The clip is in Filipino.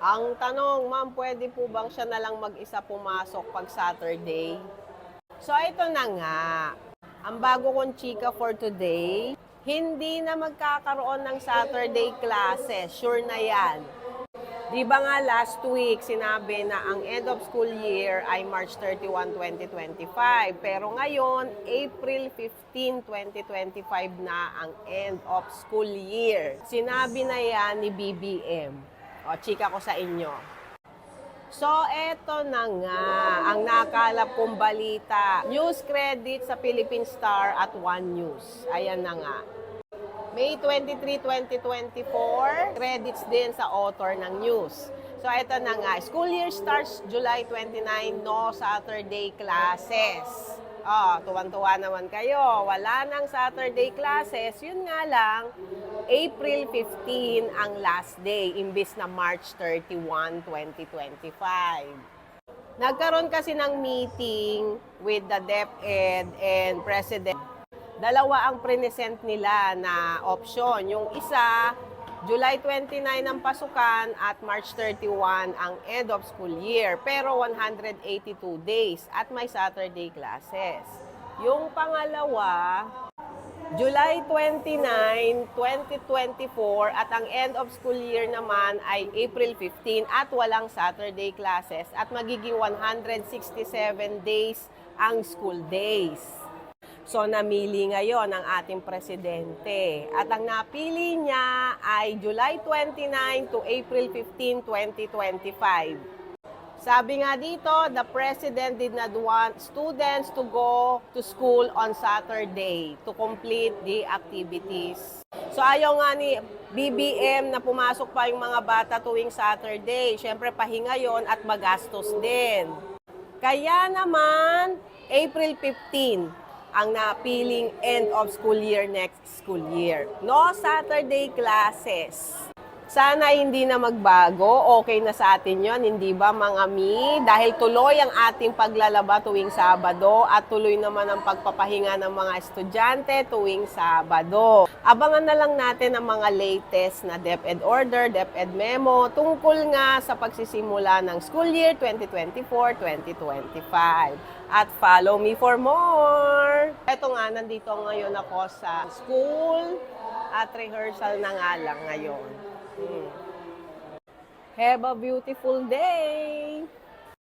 Ang tanong, ma'am, pwede po bang siya na lang mag-isa pumasok pag Saturday? So, ito na nga. Ang bago kong chika for today, hindi na magkakaroon ng Saturday classes. Sure na yan. Di ba nga last week sinabi na ang end of school year ay March 31, 2025. Pero ngayon, April 15, 2025 na ang end of school year. Sinabi na yan ni BBM. O, chika ko sa inyo. So, eto na nga, ang nakalap kong balita. News credit sa Philippine Star at One News. Ayan na nga. May 23, 2024, credits din sa author ng news. So, eto na nga. School year starts July 29, no Saturday classes. Oh, tuwan-tuwa naman kayo. Wala nang Saturday classes. Yun nga lang, April 15 ang last day, imbis na March 31, 2025. Nagkaroon kasi ng meeting with the DepEd and President. Dalawa ang present nila na option. Yung isa, July 29 ang pasukan at March 31 ang end of school year. Pero 182 days at may Saturday classes. Yung pangalawa, July 29, 2024 at ang end of school year naman ay April 15 at walang Saturday classes at magiging 167 days ang school days. So, namili ngayon ang ating presidente. At ang napili niya ay July 29 to April 15, 2025. Sabi nga dito, the president did not want students to go to school on Saturday to complete the activities. So, ayaw nga ni BBM na pumasok pa yung mga bata tuwing Saturday. Siyempre, pahinga yon at magastos din. Kaya naman, April 15 ang napiling end of school year next school year. No Saturday classes. Sana hindi na magbago. Okay na sa atin yon, hindi ba mga mi? Dahil tuloy ang ating paglalaba tuwing Sabado at tuloy naman ang pagpapahinga ng mga estudyante tuwing Sabado. Abangan na lang natin ang mga latest na DepEd order, DepEd memo tungkol nga sa pagsisimula ng school year 2024-2025. At follow me for more! Ito nga, nandito ngayon ako sa school at rehearsal na nga lang ngayon. Have a beautiful day!